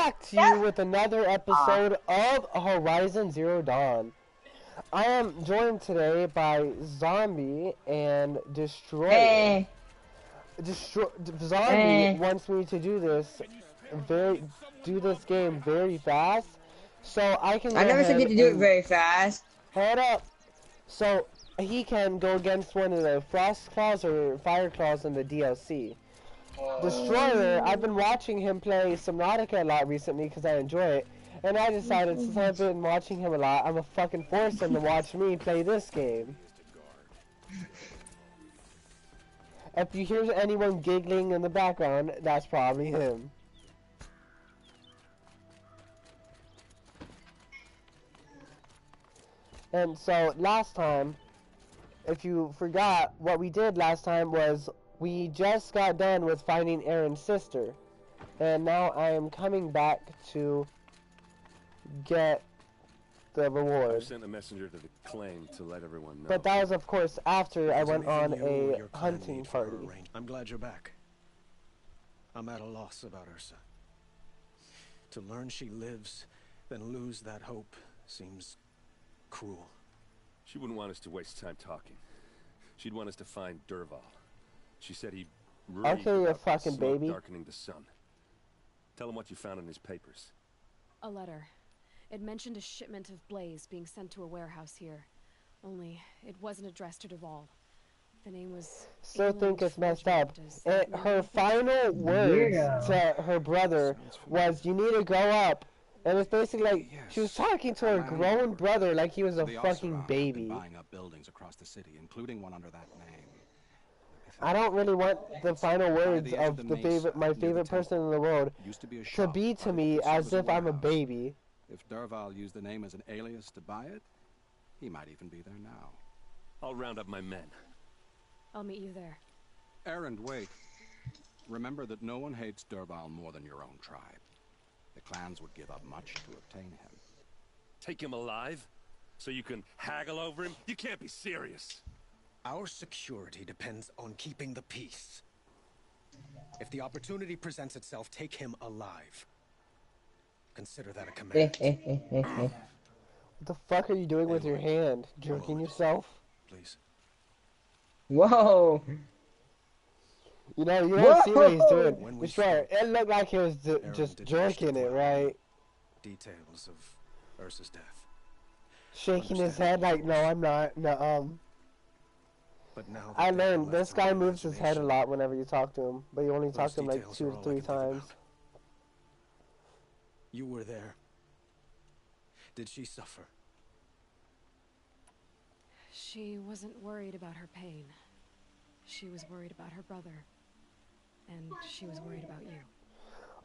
back to you with another episode of Horizon Zero Dawn. I am joined today by Zombie and Destroyer. Hey. Zombie wants me to do this game very fast, so I can. I never said you to do it very fast. Hold up. So he can go against one of the Frost Claws or Fire Claws in the DLC. Destroyer, I've been watching him play Subnautica a lot recently because I enjoy it, and I decided since I've been watching him a lot, I'm gonna fucking force him to watch me play this game. If you hear anyone giggling in the background, that's probably him. And so last time, if you forgot, what we did last time was we just got done with finding Aaron's sister, and now I am coming back to get the reward. I sent a messenger to the claim to let everyone know. But that was, of course, after I went on a hunting party. I'm glad you're back. I'm at a loss about Ursa. To learn she lives, then lose that hope seems cruel. She wouldn't want us to waste time talking. She'd want us to find Dervahl. She said he I'll kill you, fucking smoke baby. darkening the sun. Tell him what you found in his papers. A letter. It mentioned a shipment of Blaze being sent to a warehouse here. Only, it wasn't addressed to Dervahl. The name was... Still think it's messed up. Her final words to her brother was, "You need to grow up." And it's basically like, she was talking to her grown brother like he was a fucking baby. Buying up buildings across the city, including one under that name. I don't really want the final words of my favorite person in the world to be to me as if I'm a baby. If Dervahl used the name as an alias to buy it, he might even be there now. I'll round up my men. I'll meet you there. Erend, wait. Remember that no one hates Dervahl more than your own tribe. The clans would give up much to obtain him. Take him alive? So you can haggle over him? You can't be serious. Our security depends on keeping the peace. If the opportunity presents itself, take him alive. Consider that a command. What the fuck are you doing with your hand? Jerking yourself? Please. Whoa. You know, you don't see what he's doing. It's right. It looked like he was just jerking it, right? Details of Ursa's death. Shaking his head like, no, I'm not. No, But now I learned this guy moves his head a lot whenever you talk to him, but you only talk to him like 2 to 3 times. You were there. Did she suffer? She wasn't worried about her pain. She was worried about her brother. And she was worried about you.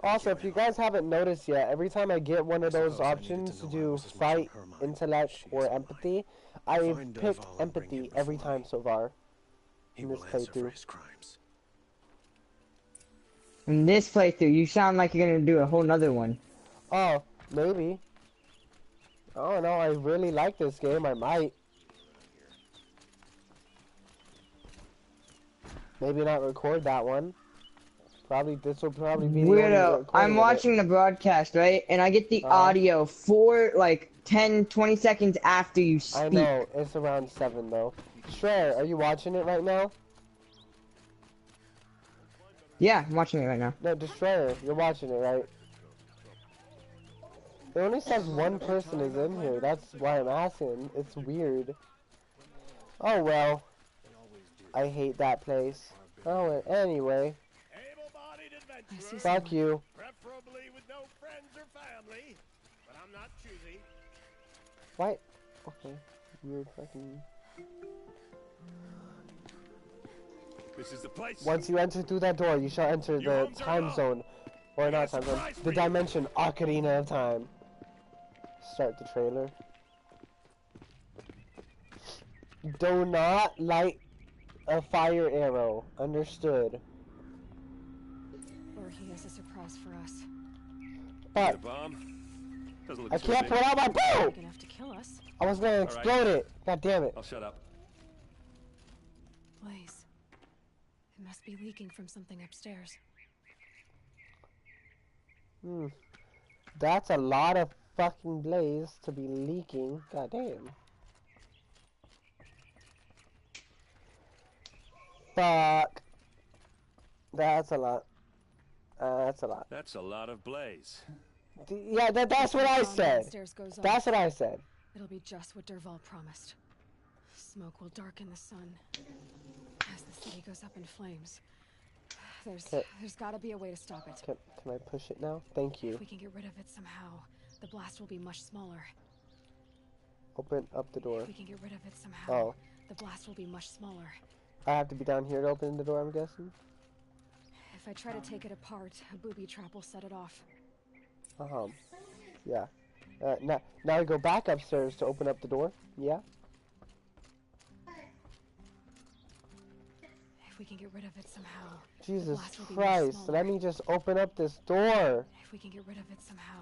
Also, if you guys haven't noticed yet, every time I get one of those options to do fight, intellect, or empathy, I've picked empathy every time so far in this playthrough. In this playthrough, you sound like you're gonna do a whole nother one. Oh, maybe. Oh no, I really like this game. I might. Maybe not record that one. This will probably be the only Weirdo, I'm watching the broadcast, right? And I get the audio for like 10-20 seconds after you speak. I know, it's around 7 though. Shrey, are you watching it right now? Yeah, I'm watching it right now. No, Destroyer, you're watching it, right? It only says one person is in here, that's why I'm asking. It's weird. Oh well. I hate that place. Oh, anyway. Fuck you. Preferably with no friends or family, but I'm not choosy. What? Okay. Weird fucking... This is the place. Once you enter through that door, you shall enter the time zone. Or not time zone. The dimension Ocarina of Time. Start the trailer. Do not light a fire arrow. Understood. Or he has a surprise for us. But The bomb? Doesn't look I too can't big. pull out my bow! Big enough to kill us. I was gonna explode it. God damn it. I'll shut up. Blaze. It must be leaking from something upstairs. That's a lot of fucking blaze to be leaking. God damn. Fuck. That's a lot. That's a lot. That's a lot of blaze. Yeah, that's what I said. Downstairs goes off. That's what I said. It'll be just what Dervahl promised. Smoke will darken the sun as the city goes up in flames. There's got to be a way to stop it. Can I push it now? Thank you. If we can get rid of it somehow, the blast will be much smaller. Open up the door. If we can get rid of it somehow, Oh. the blast will be much smaller. I have to be down here to open the door, I'm guessing? If I try to take it apart, a booby trap will set it off. Yeah. Now we go back upstairs to open up the door. Yeah. If we can get rid of it somehow, Jesus the blast will be much Christ, smaller. let me just open up this door. If we can get rid of it somehow,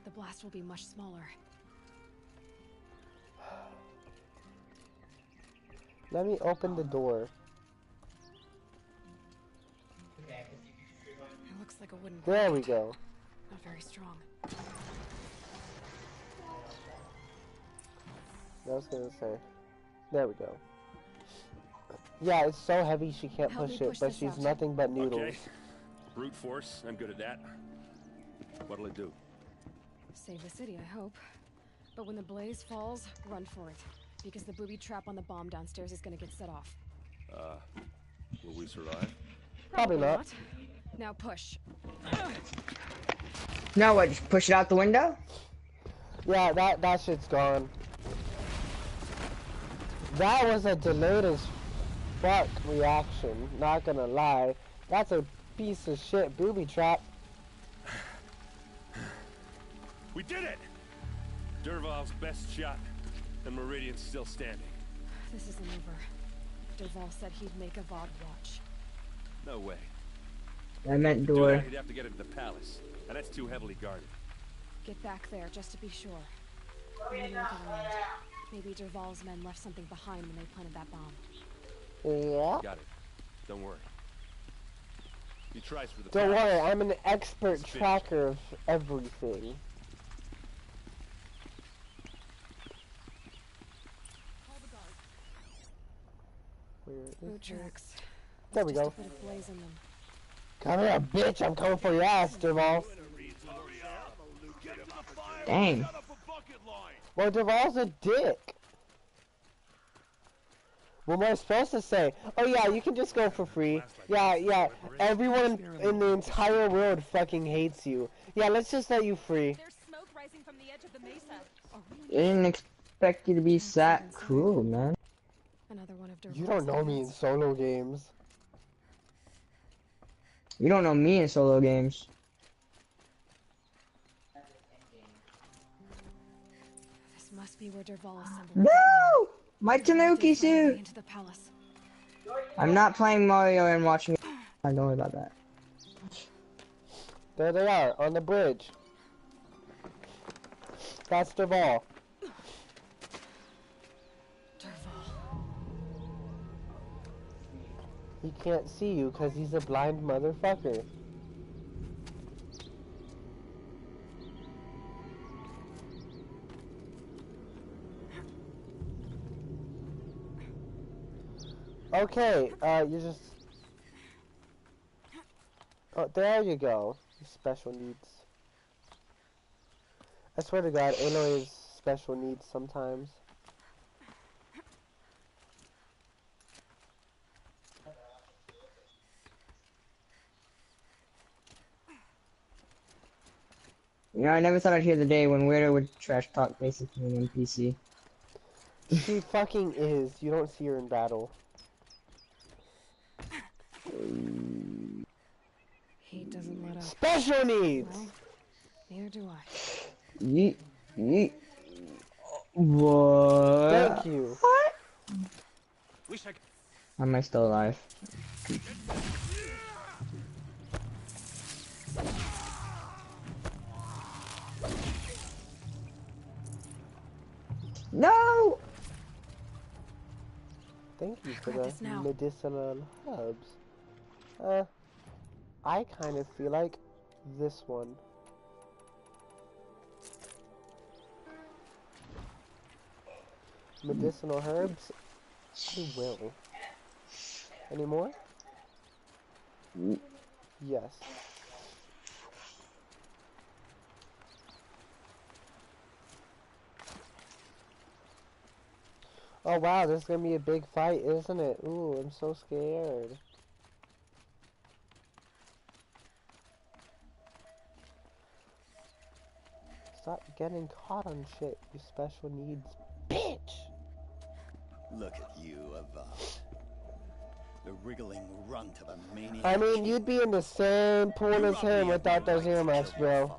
the blast will be much smaller. Let me open the door. It looks like a wooden There we ground. go. Not very strong. I was gonna say. There we go. Yeah, it's so heavy she can't Help me push it, push but this she's out. nothing but noodles. Okay. Brute force, I'm good at that. What'll it do? Save the city, I hope. But when the blaze falls, run for it. Because the booby trap on the bomb downstairs is gonna get set off. Will we survive? Probably not. Now push. Now what? Just push it out the window? Yeah, that shit's gone. That was a delayed as fuck reaction, not gonna lie. That's a piece of shit booby trap. We did it! Dervahl's best shot, and Meridian's still standing. This isn't over. Dervahl said he'd make a VOD watch. No way. I meant Do door. that, he'd have to get into the palace, and that's too heavily guarded. Get back there, just to be sure. Maybe look around. Maybe Dervahl's men left something behind when they planted that bomb. Yeah? Got it. Don't worry. He tries for the Don't palace. worry, I'm an expert It's finished. tracker of everything. Where is Boot it? tracks. There we Just go. a bit of blaze in them. Come here, bitch! I'm coming for your ass, Dervahl. Dang. Well, Dervahl's a dick. What am I supposed to say? Oh yeah, you can just go for free. Yeah. Everyone in the entire world fucking hates you. Yeah, let's just let you free. There's smoke rising from the edge of the mesa. I didn't expect you to be that cruel, man. Another one of Dervahl's You don't know me in plans. solo games. You don't know me in solo games. This must be where Dervahl assembled. No! My Tanuki Find a way suit! into the palace. I'm not playing Mario and watching it. Don't worry about that. There they are, on the bridge. That's Dervahl. Dervahl. He can't see you because he's a blind motherfucker. Okay, you just... Oh, there you go. Special needs. I swear to God, Aloy is special needs sometimes. You know, I never thought I'd hear the day when Weirdo would trash talk basically an NPC. She fucking is. You don't see her in battle. He doesn't let up. Special needs! Well, neither do I. Yeet. Yeet. What? Thank you. Wish I could... How am I still alive? No! Thank you for Grab this now. the medicinal herbs. I kind of feel like this one. medicinal herbs. I will. Any more? Yes. Oh wow, this is gonna be a big fight, isn't it? Ooh, I'm so scared. Stop getting caught on shit, you special needs bitch! Look at you, Avad. The wriggling runt of a maniac. I mean, you'd be in the same pool as him without those earmuffs, bro.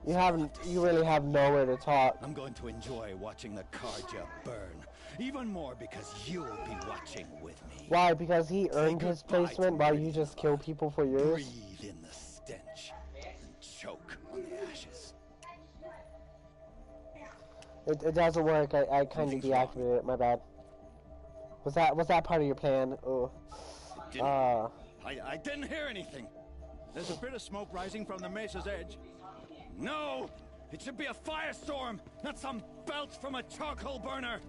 You really have nowhere to talk. I'm going to enjoy watching the Carja burn. Even more because you'll be watching with me. Why? Because he earned his placement while you just kill people for yours? Breathe in the stench and choke on the ashes. It doesn't work. I kind of deactivated it. My bad. Was that part of your plan? Oh. I didn't hear anything. There's a bit of smoke rising from the mesa's edge. No! It should be a firestorm, not some belch from a charcoal burner.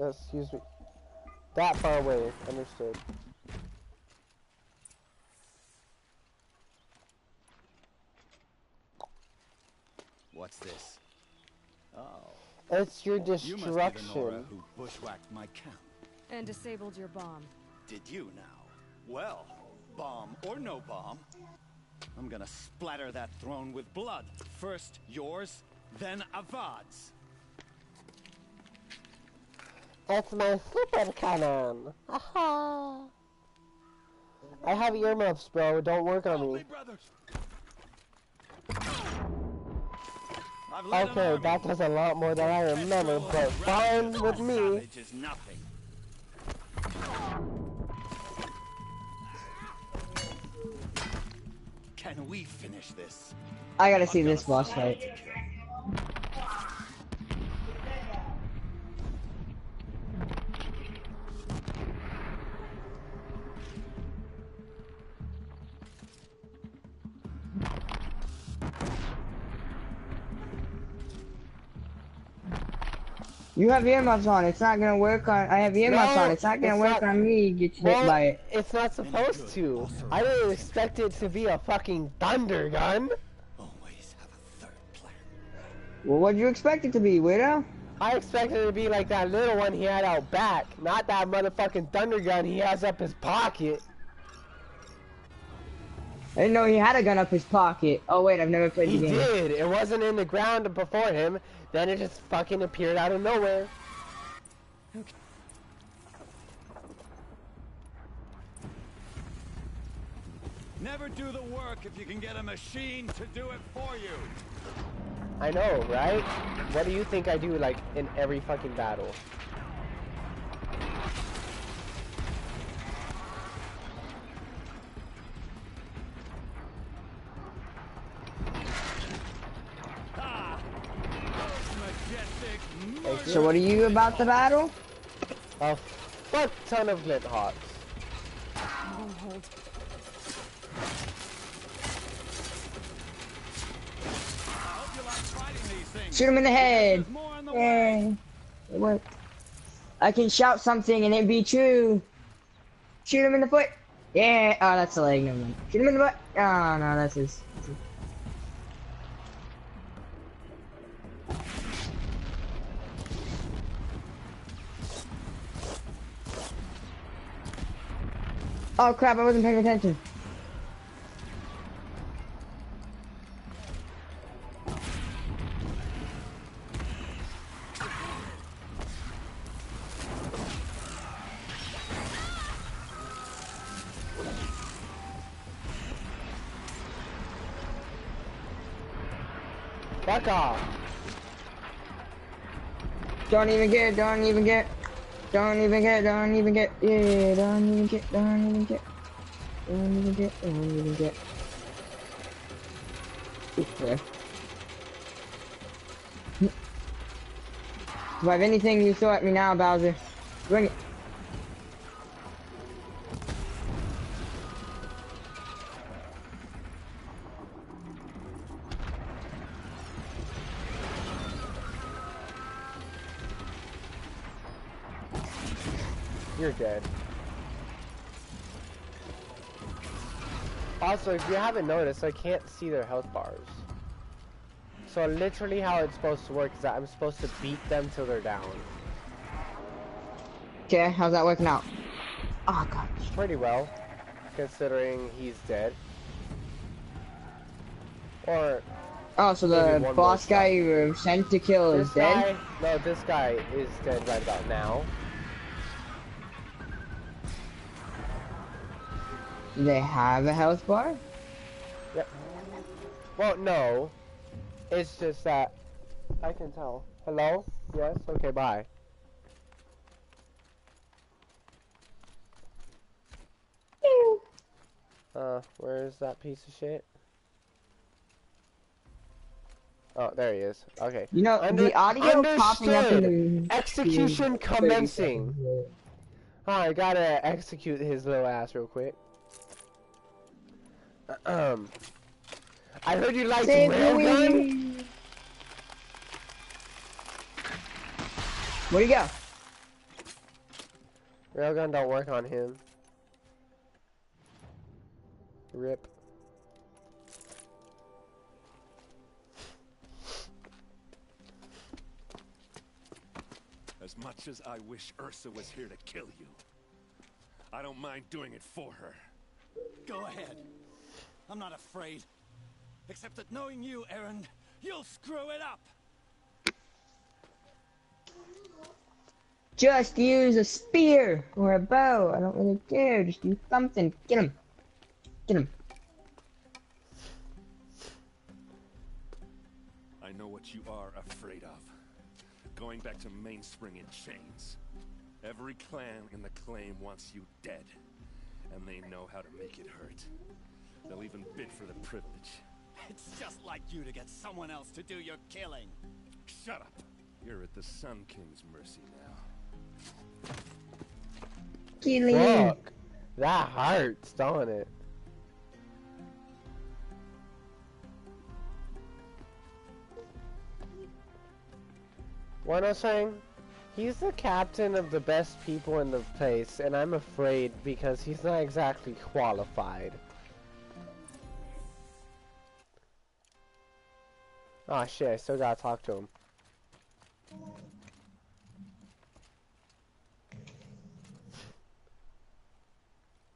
Excuse me. That far away. Understood. What's this? Oh. It's your You must be the Nora destruction. who bushwhacked my camp. And disabled your bomb. Did you now? Well, bomb or no bomb, I'm gonna splatter that throne with blood. First yours, then Avad's. That's my super cannon. Haha. I have earmuffs, bro. Don't work on me. Okay, that does a lot more than I remember, but fine with me. Savage is nothing. Can we finish this? I gotta see this boss fight. You have earmuffs on. It's not gonna work on. I have earmuffs on. It's not gonna work on me. Get hit by it. It's not supposed to. I didn't expect it to be a fucking thunder gun. Always have a third plan. Well, what'd you expect it to be, weirdo? I expected it to be like that little one he had out back, not that motherfucking thunder gun he has up his pocket. I didn't know he had a gun up his pocket. Oh wait, I've never played the He game. did. It wasn't in the ground before him. Then it just fucking appeared out of nowhere. Never do the work if you can get a machine to do it for you. I know, right? What do you think I do, like, in every fucking battle? So what are you about the battle? A fuck ton of Glint Hawks. Shoot him in the head. Yay. It worked. I can shout something and it be true. Shoot him in the foot. Yeah. Oh, that's the leg. Never mind. Shoot him in the butt. Oh, no, that's his. Oh crap, I wasn't paying attention. Fuck off. Don't even get, don't even get. Don't even get, don't even get, yeah, don't even get, don't even get, don't even get, don't even get. Okay. Do I have anything you throw at me now, Bowser? Bring it. You're dead. Also, if you haven't noticed, I can't see their health bars. So literally how it's supposed to work is that I'm supposed to beat them till they're down. Okay, how's that working out? Oh god. Pretty well, considering he's dead. Or... Oh, so the boss guy you were sent to kill is dead? No, this guy is dead right about now. Do they have a health bar? Yep. Well, no. It's just that I can tell. Hello? Yes? Okay, bye. Where's that piece of shit? Oh, there he is. Okay. You know, the audio popping up in the execution commencing. Oh, I gotta execute his little ass real quick. I heard you like railgun. Where'd he go? Railgun don't work on him. Rip. As much as I wish Ursa was here to kill you, I don't mind doing it for her. Go ahead. I'm not afraid. Except that knowing you, Erend, you'll screw it up. Just use a spear or a bow. I don't really care. Just do something. Get him. Get him. I know what you are afraid of. Going back to Mainspring in chains. Every clan in the claim wants you dead. And they know how to make it hurt. They'll even bid for the privilege. It's just like you to get someone else to do your killing. Shut up. You're at the Sun King's mercy now. Killing. Fuck. That hurts, don't it? What I'm saying? He's the captain of the best people in the place, and I'm afraid because he's not exactly qualified. Oh shit, I still gotta talk to him.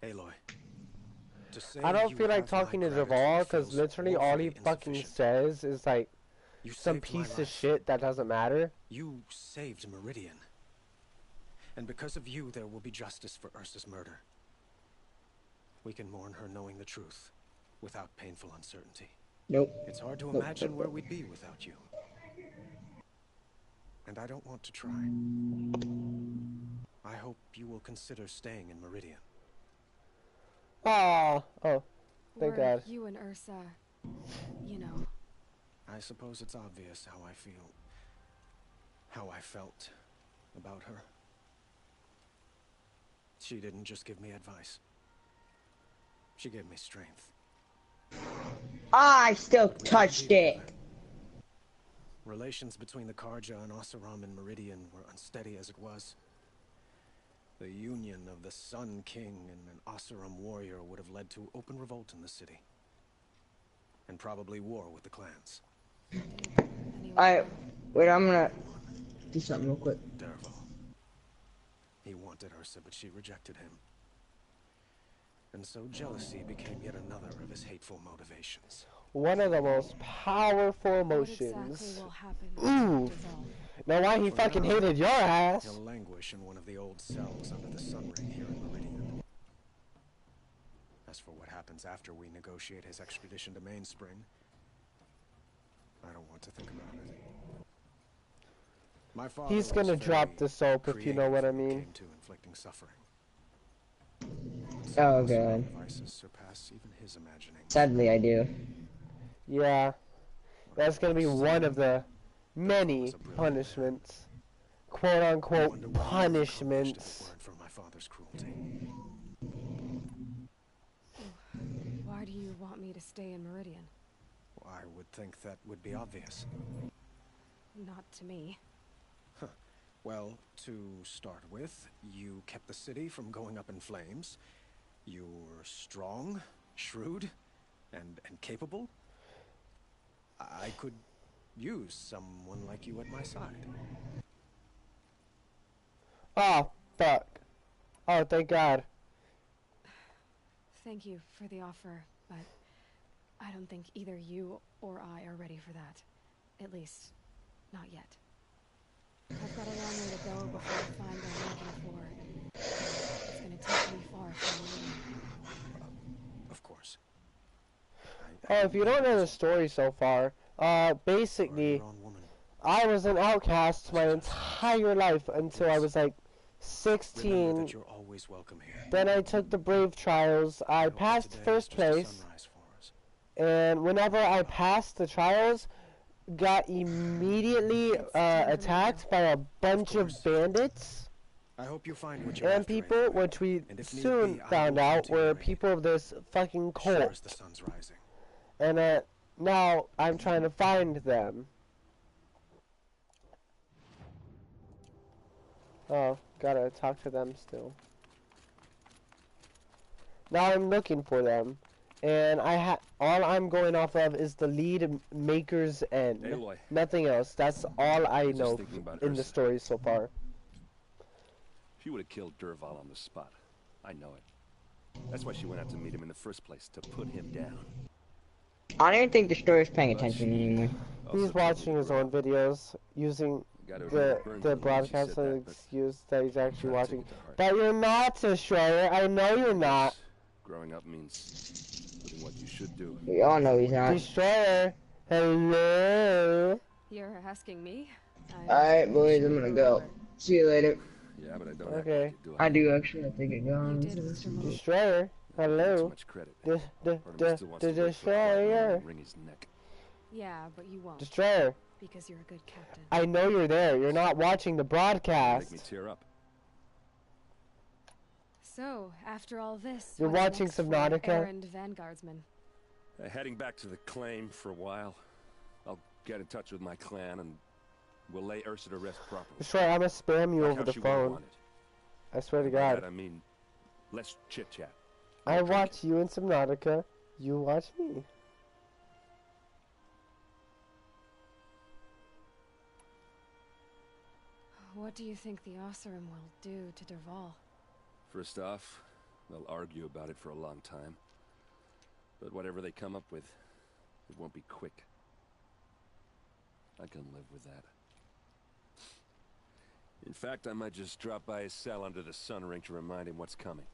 Aloy. I don't feel like talking to Dervahl because literally all he fucking says is like some piece of shit that doesn't matter. You saved Meridian. And because of you, there will be justice for Ursa's murder. We can mourn her knowing the truth without painful uncertainty. Nope. It's hard to imagine where we'd be without you. And I don't want to try. I hope you will consider staying in Meridian. Oh, thank God. You and Ursa, you know. I suppose it's obvious how I feel. How I felt about her. She didn't just give me advice. She gave me strength. I still touched it. Relations between the Carja and Oseram and Meridian were unsteady as it was. The union of the Sun King and an Oseram warrior would have led to open revolt in the city. And probably war with the clans. Wait, I'm gonna do something real quick. Dervahl. He wanted Ursa, but she rejected him. And so jealousy became yet another of his hateful motivations. One of the most powerful emotions. What exactly will happen to Ooh. Dervahl? Now why he fucking hated your ass? He'll languish in one of the old cells under the Sun Ring here in Meridian. As for what happens after we negotiate his extradition to Mainspring, I don't want to think about it. My father He's gonna was drop very the soap if you know what I creative when it mean. came to inflicting suffering. Oh, Some God. devices surpass even his imagining. Sadly, I do. Yeah, that's gonna be one of the many punishments quote I unquote wonder what I would have accomplished if it punishments. weren't for my father's cruelty. Why do you want me to stay in Meridian? I would think that would be obvious. Not to me. Well, to start with, you kept the city from going up in flames. You're strong, shrewd, and capable. I could use someone like you at my side. Oh, fuck. Oh, thank God. Thank you for the offer, but I don't think either you or I are ready for that. At least, not yet. I've got a long way to go before I find what I'm looking for. It's gonna take me far from Meridian. Of course. Oh, if you don't know the story so far, basically, I was an outcast my entire life until I was like 16. That you're always welcome here. Then I took the Brave Trials. I passed first place, and whenever I passed the trials, got immediately attacked by a bunch of bandits I hope you find what you're and after people, anyway. which we And if need soon be, I found will come out to your were aid. people of this fucking Sure as cult. the sun's rising. And now I'm trying to find them. Oh, gotta talk to them still. Now I'm looking for them, and all I'm going off of is the lead Maker's End. Aloy. Nothing else. That's all I Just know thinking about in the Ursa. story so far. She would have killed Dervahl on the spot. I know it. That's why she went out to meet him in the first place, to put him down. I don't even think the story's paying attention anymore. He's watching his own videos using the broadcast as an excuse that he's actually watching. But you're not, Destroyer. I know you're not. Growing up means doing what you should do. We all know he's not. Destroyer. Hello. You're asking me? Alright, boys, I'm gonna go. See you later. Yeah, but I don't Okay. have to do it. I do actually. I think it You goes. did, Mr. Moon. Destroyer. Too Hello. much credit. The Artemis still wants to work for a Destroyer. and wring his neck. Yeah, but you won't. Destroyer. Because you're a good captain. I know you're there. You're not watching the Make me broadcast. tear up. So, after all this, You're what's watching next for Subnautica? errand vanguardsman? Heading back to the claim for a while. I'll get in touch with my clan and we'll lay Ursa to rest properly. Destroyer, I'm gonna spam you Like over how the she would've phone. wanted. I swear to And by God. that I mean, less chit chat. I watch you in Subnautica. You watch me. What do you think the Oseram will do to Dervahl? First off, they'll argue about it for a long time. But whatever they come up with, it won't be quick. I can live with that. In fact, I might just drop by his cell under the sun ring to remind him what's coming.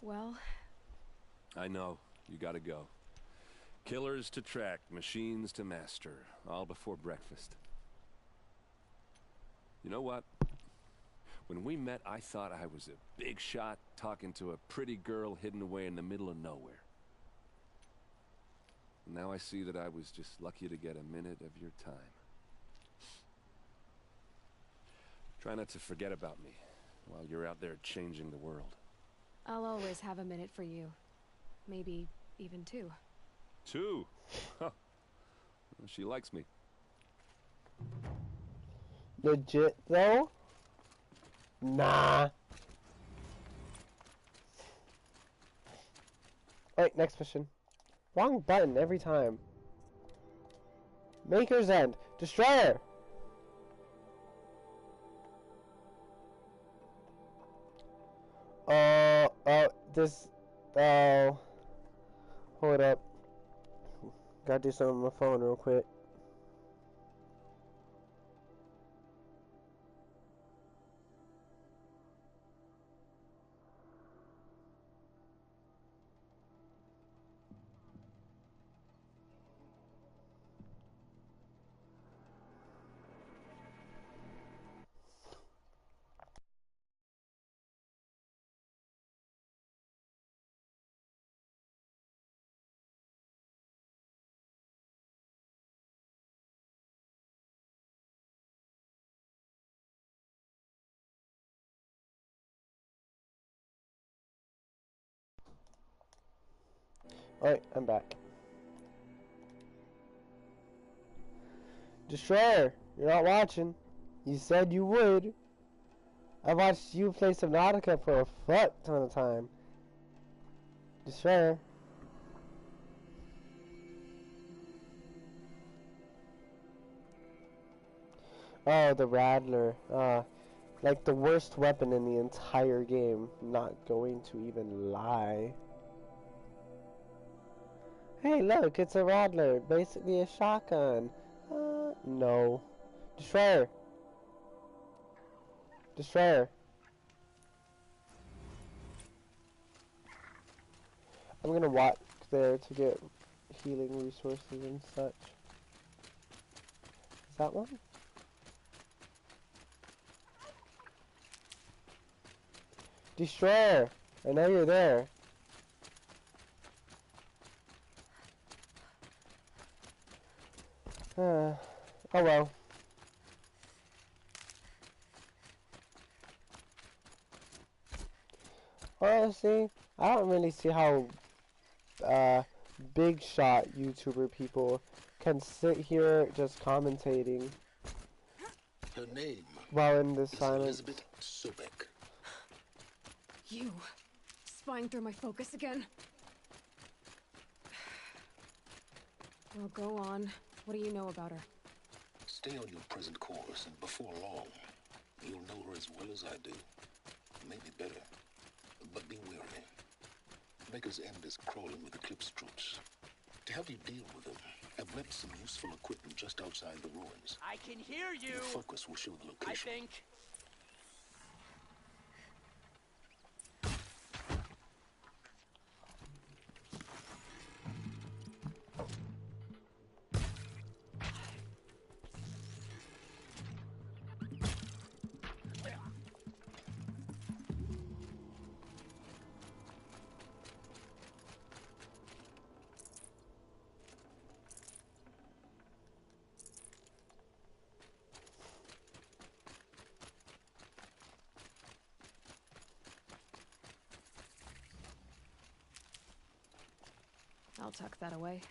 Well, I know, you gotta go. Killers to track, machines to master, all before breakfast. You know what? When we met, I thought I was a big shot talking to a pretty girl hidden away in the middle of nowhere. Now I see that I was just lucky to get a minute of your time. Try not to forget about me while you're out there changing the world. I'll always have a minute for you. Maybe even two. Two? Huh. Well, she likes me. Legit though? Nah. Wait, next mission. Wrong button every time. Maker's End. Destroyer! Hold up. Gotta do something on my phone real quick. Alright, I'm back. Destroyer, you're not watching. You said you would. I watched you play Subnautica for a fuck ton of time. Destroyer. Oh, the Rattler. Like the worst weapon in the entire game. Not going to even lie. Hey, look, it's a Rattler. Basically a shotgun. No. Destroyer. Destroyer. I'm gonna walk there to get healing resources and such. Is that one? Destroyer! I know you're there. Oh well. Honestly, I don't really see how big shot YouTuber people can sit here just commentating Her name while in this is silence. Elizabeth Sobek. You spying through my focus again? Well, go on. What do you know about her? Stay on your present course, and before long, you'll know her as well as I do. Maybe better. But be wary. Maker's End is crawling with Eclipse troops. To help you deal with them, I've left some useful equipment just outside the ruins. I can hear you! Your focus will show the location. I think. I'll tuck that away.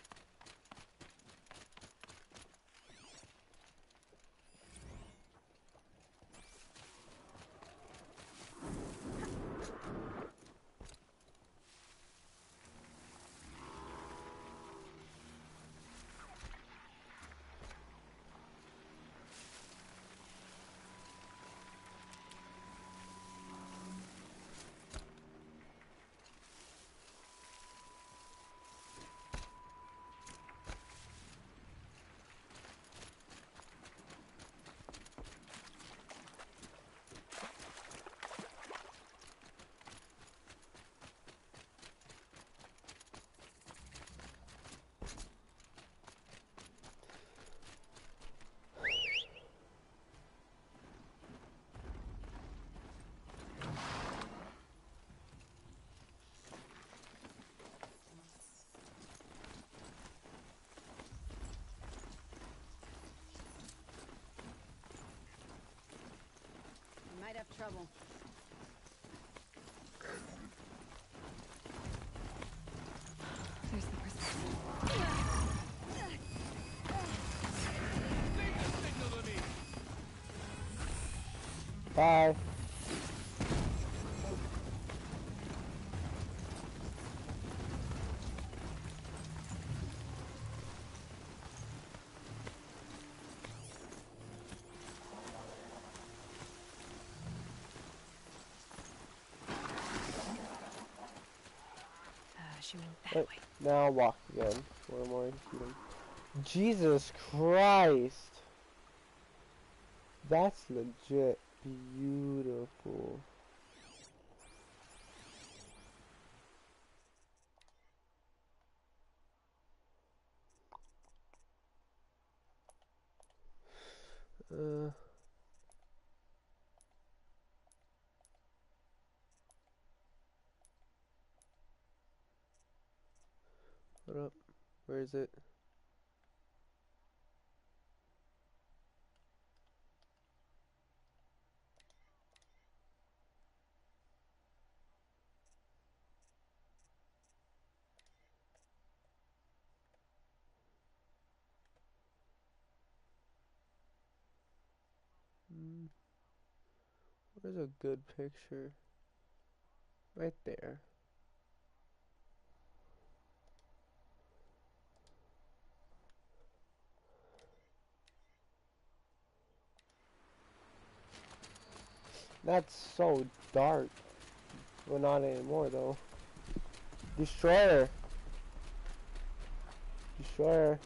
Might have trouble. There's the precipice. Bye. She went that way. Now I'll walk again. One more healing. Jesus Christ! That's legit beautiful. What up? Where is it? Where's a good picture? Right there. That's so dark. Well, not anymore though. Destroyer. Destroyer.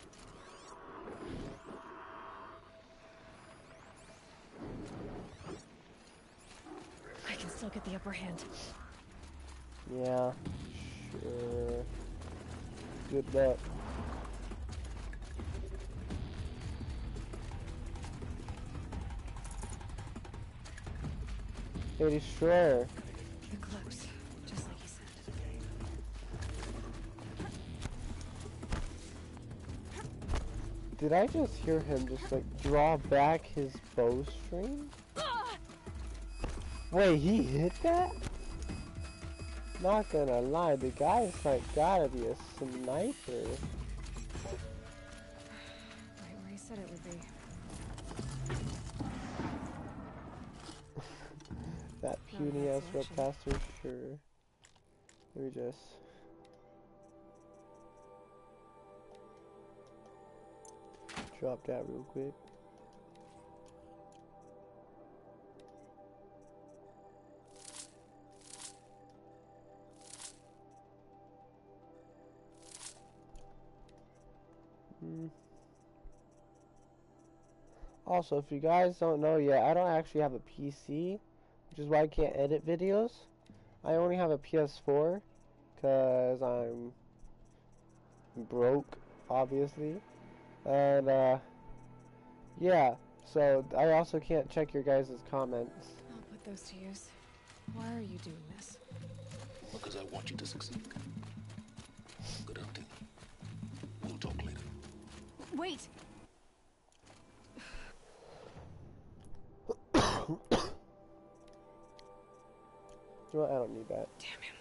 I can still get the upper hand. Yeah. Sure. Good luck. Hey, Destroyer. You're close, just like you said. Did I just hear him just like draw back his bowstring? Wait, he hit that? Not gonna lie, the guy's like gotta be a sniper. Right where he said it would be. That puny ass Reptaster, sure. Let me just... drop that real quick. Also, if you guys don't know yet, I don't actually have a PC, which is why I can't edit videos. I only have a PS4, because I'm broke, obviously. And, yeah, so I also can't check your guys' comments. I'll put those to use. Why are you doing this? Because I want you to succeed. Good hunting. We'll talk later. Wait! Well, I don't need that. Damn him.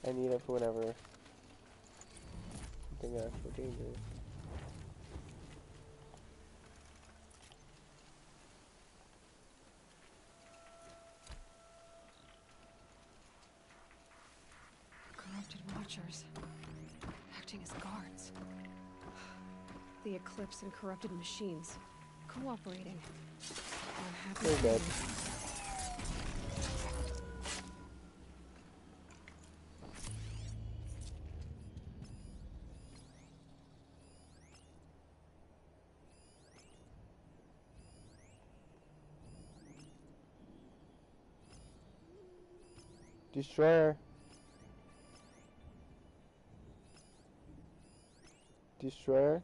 I need it for whenever something actual dangerous. Corrupted watchers. Acting as guards. The Eclipse and corrupted machines. Cooperating. I'm happy. They're dead. Destroyer. Destroyer.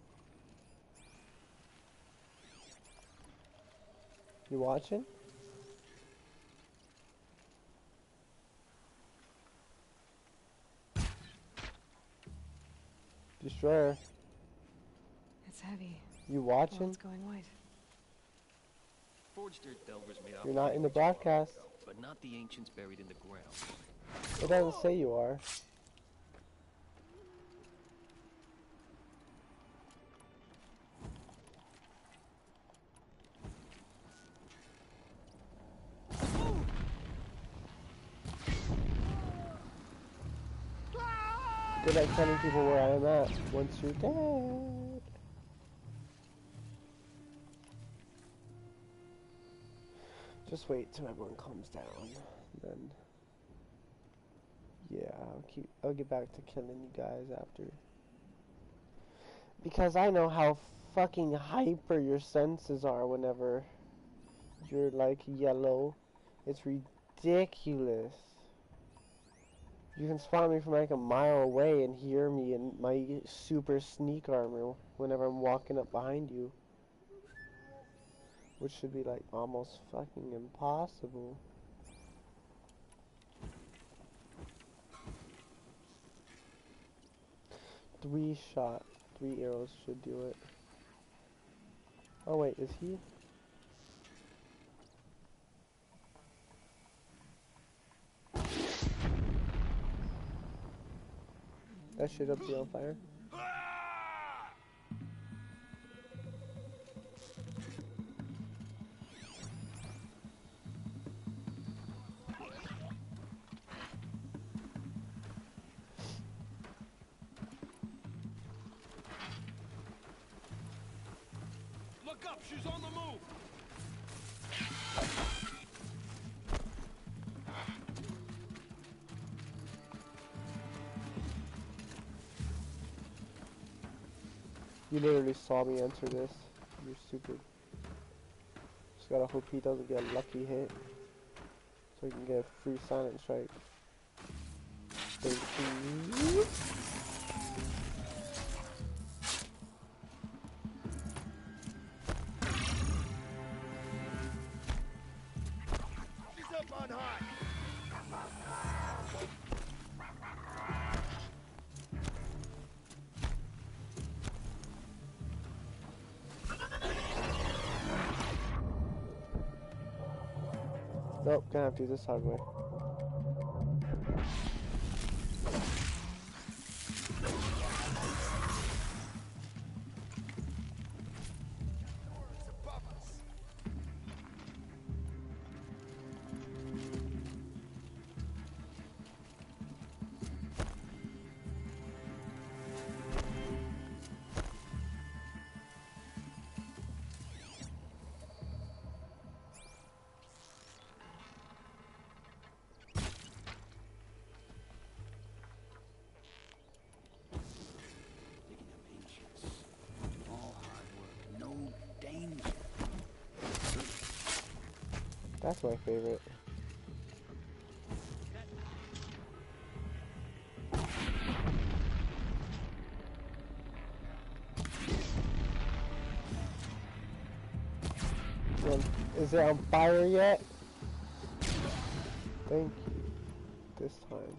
You watching? Destroyer. It's heavy. You Well, watching? it's going white. Forged dirt delvers may You're not in the broadcast. but not the ancients buried in the ground. It doesn't say you are. Good at telling people where I am at once you're dead. Just wait till everyone calms down, then yeah, I'll get back to killing you guys after. Because I know how fucking hyper your senses are whenever you're like yellow. It's ridiculous. You can spot me from like a mile away and hear me in my super sneak armor whenever I'm walking up behind you. Which should be like almost fucking impossible. Three arrows should do it. Oh wait, is he? That shit up be on fire. Buck up, she's on the move. You literally saw me enter this. You're stupid. Just gotta hope he doesn't get a lucky hit. So he can get a free silent strike. Thank you. She's up on high. Nope, gonna have to do this hard way. That's my favorite. Is it on fire yet? Thank you. This time.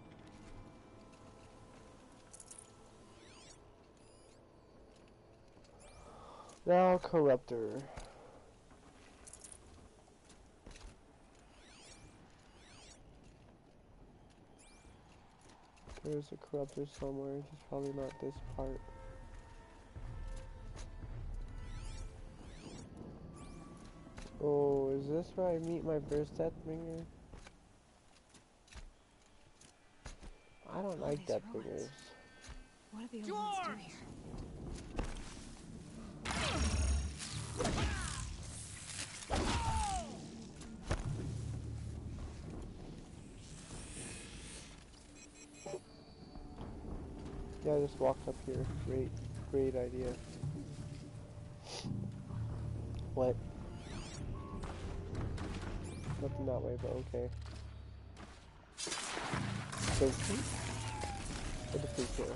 Now, Corruptor. There's a Corruptor somewhere, just probably not this part. Oh, is this where I meet my first Deathbringer? I don't like Deathbringers. What are the old ones doing here? Yeah, I just walked up here. Great idea. What? Nothing that way, but okay. Thank you. For the free kill.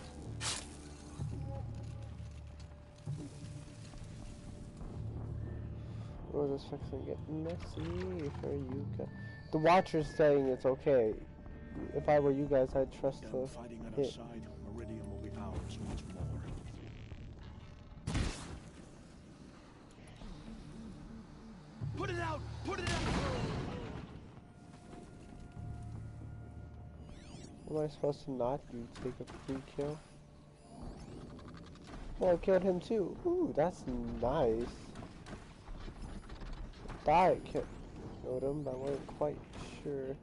Oh, this fucking get messy for you guys. The Watcher's saying it's okay. If I were you guys, I'd trust the Fighting at hit. our side, Meridian will be ours once more. Put it out! Put it out! Am I supposed to not take a free kill? Well, I killed him too. Ooh, that's nice. Thought I killed him, but I wasn't quite sure.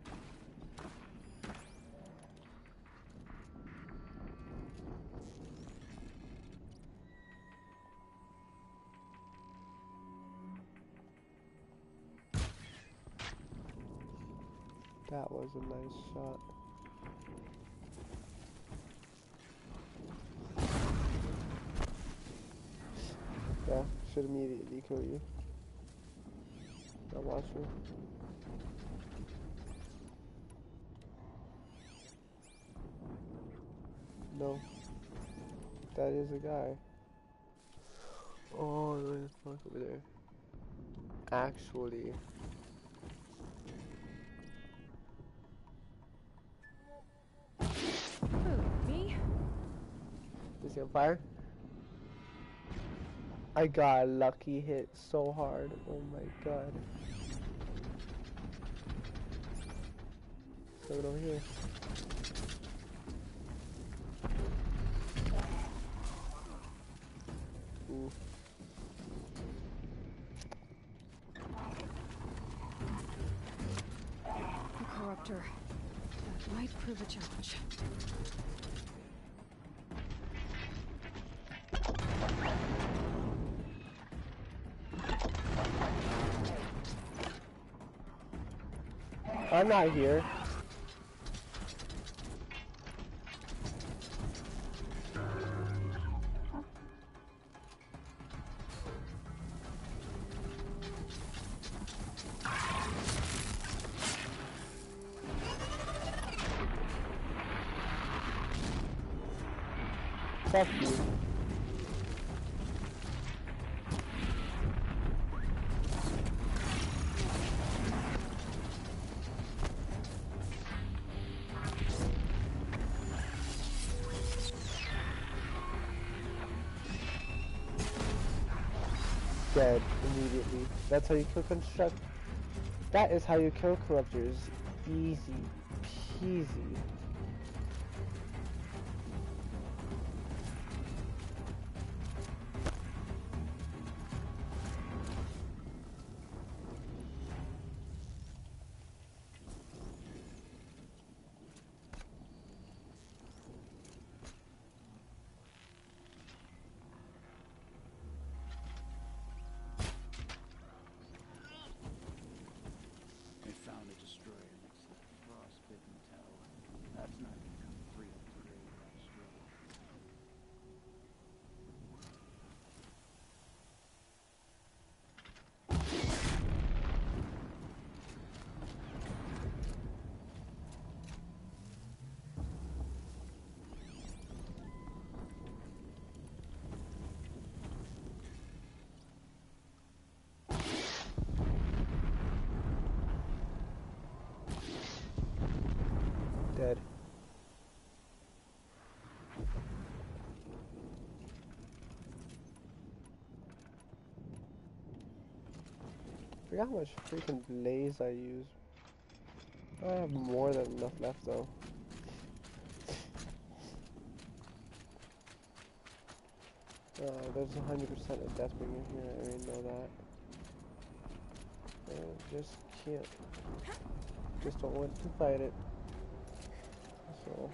That was a nice shot. Yeah, should immediately kill you. Now watch me. No. That is a guy. Oh, there's a fuck over there. Actually. Who, me? Is he on fire? I got a lucky hit so hard. Oh my god. Coming over here. Ooh. The Corruptor. That might prove a challenge. I'm not here. Fuck you. Dead immediately. That's how you kill construct. That is how you kill corruptors. Easy peasy. They found a destroyer next to the frostbitten tower. That's not gonna come free of the grave that struggle. Dead. Forgot how much freaking blaze I use. I have more than enough left though. There's 100% of Deathbringer here, I already know that. Just can't. Just don't want to fight it. So.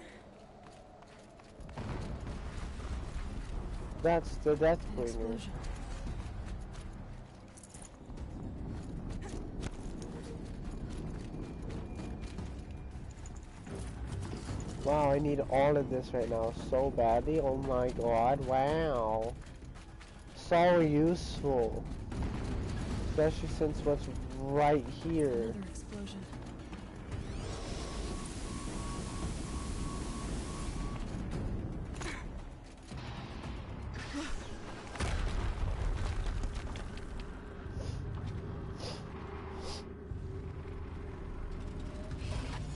That's the Deathbringer. Wow, I need all of this right now so badly. Oh my god, wow. So useful. Especially since what's right here. Another explosion.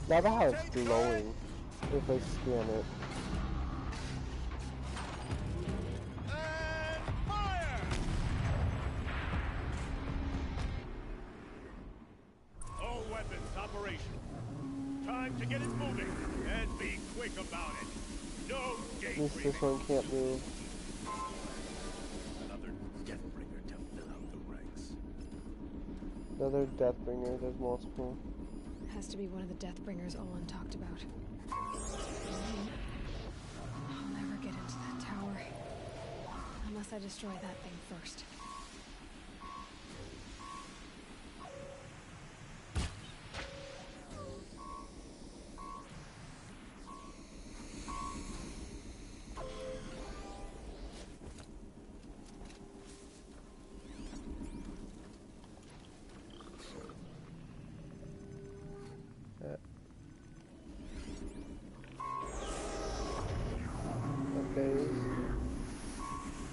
Love how it's glowing if I scan it. All weapons operational. Time to get it moving and be quick about it. No At least this one can't move. Another Deathbringer to fill out the ranks. Another Deathbringer, there's multiple. Has to be one of the Deathbringers Olin talked about. I'll never get into that tower. Unless I destroy that thing first.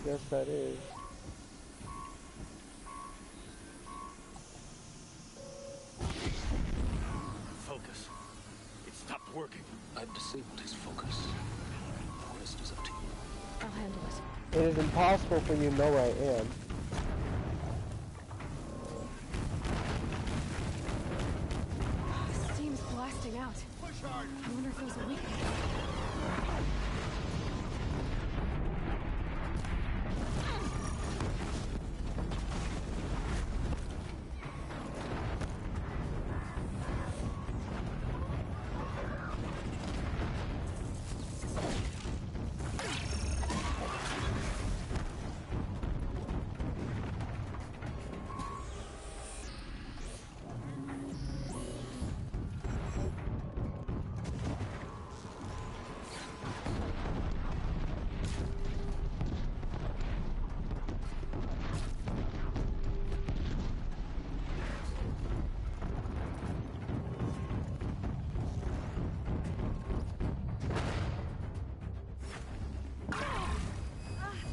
Yes, that is. Focus. It stopped working. I've disabled his focus. The rest is up to you. I'll handle it. It is impossible for you to know where I am. Steam's blasting out. Push hard. I wonder if there's a weakness.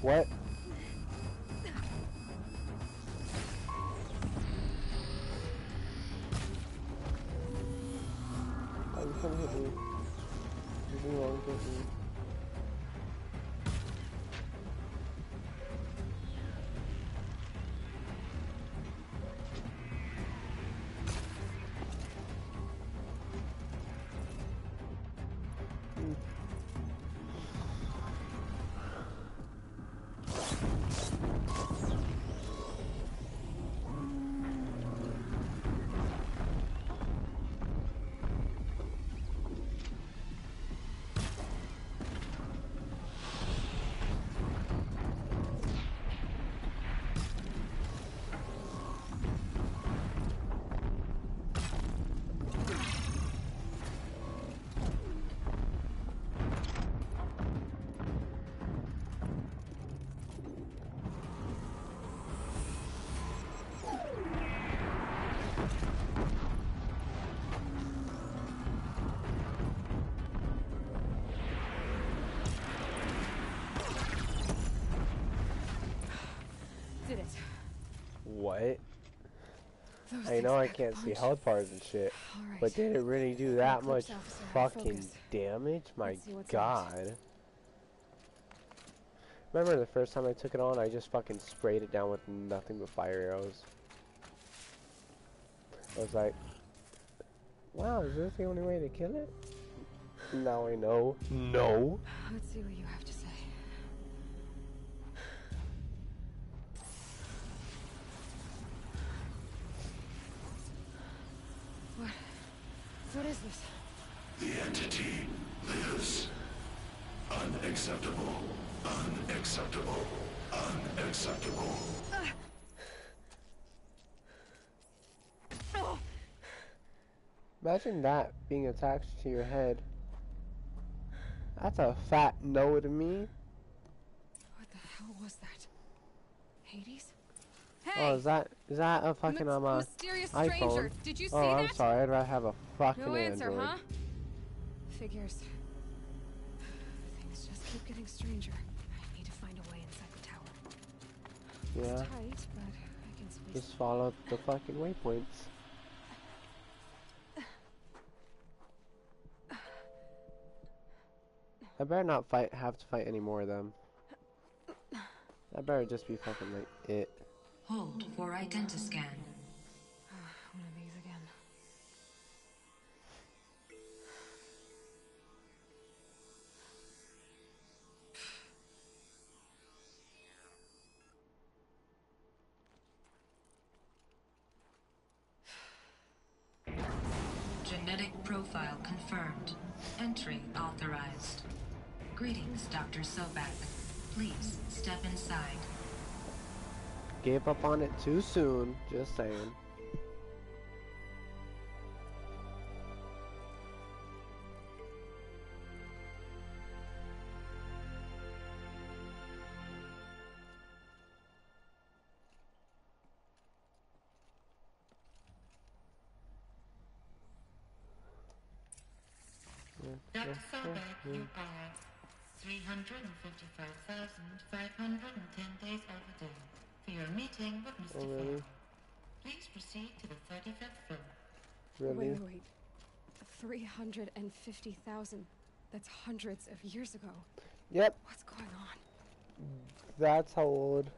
What? Oh, you can't hit me. You won't hit me. What? I know I can't see health bars and shit, but did it really do that much fucking damage? My god. Remember the first time I took it on, I just fucking sprayed it down with nothing but fire arrows. I was like, wow, is this the only way to kill it? Now I know. No. Let's see what you have to say. What is this? The entity lives. Unacceptable. Unacceptable. Unacceptable. Imagine that being attached to your head. That's a fat no to me. What the hell was that? Hades? Hey! Oh, is that a fucking mysterious iPhone? stranger. Did you see oh, that? I'm sorry. I'd rather have a fucking No answer, Android. huh? Figures. Things just keep getting stranger. I need to find a way inside the tower. Yeah. It's tight, but I can squeeze. Just follow the fucking waypoints. I better not have to fight any more of them. That better just be fucking like it. Hold for identiscan. One of these again. Genetic profile confirmed. Entry authorized. Greetings, Dr. Sobek. Please step inside. Gave up on it too soon, just saying. Dr. Sobek, you are 355,510 days overdue for your meeting with Mr. Fair. Please proceed to the 35th floor. Really? Wait. 350,000. That's hundreds of years ago. Yep. What's going on? That's how old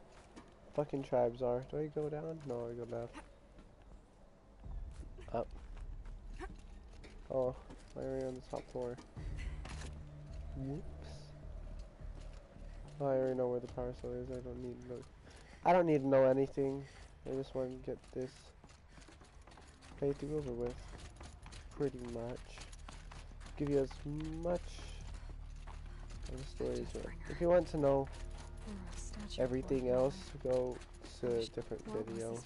fucking tribes are. Do I go down? No, I go left. Up. Oh, why are we on the top floor? Whoops. Oh, I already know where the power cell is. I don't need to know. I don't need to know anything. I just want to get this playthrough over with. Pretty much. Give you as much of the story as well. If you want to know everything else, go to a different video.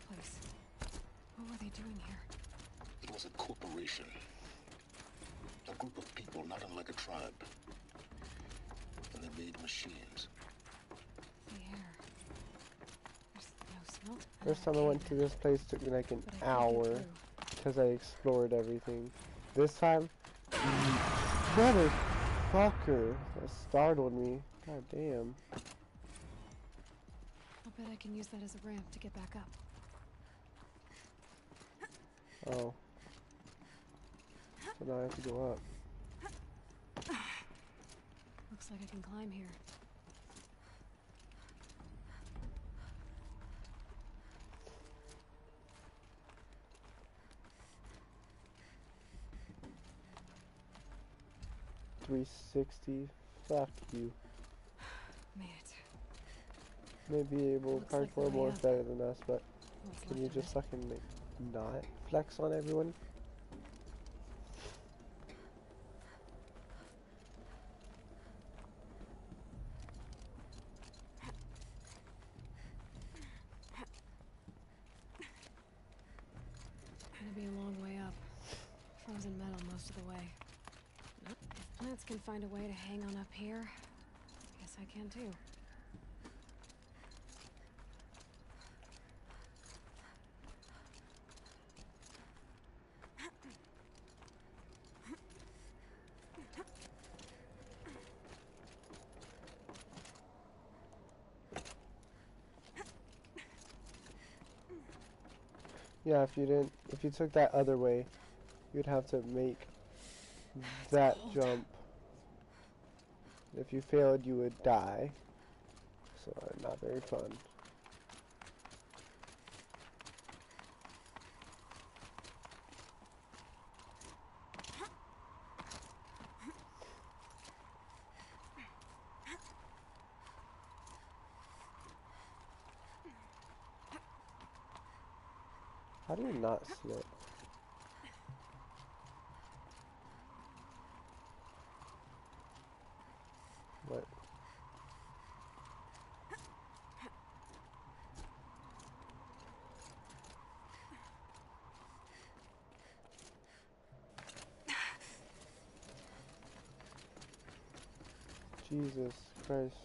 What were they doing here? It was a corporation. A group of people not unlike a tribe. And they made machines. The air. There's no smell to First time I went to this place took me like an hour because I explored everything. This time, motherfucker, that startled me. God damn. Bet I can use that as a ramp to get back up. Oh. So now I have to go up. Looks like I can climb here. .360. Fuck you. Made it. Maybe able Looks like the parkour way more up. better than us, but What's can left you of just it? fucking like, not flex on everyone? Gonna be a long way up. Frozen metal most of the way. If plants can find a way to hang on up here, guess I can too. Yeah, if you took that other way, you'd have to make that jump. If you failed, you would die. So, not very fun. How do you not slip? What? Jesus Christ.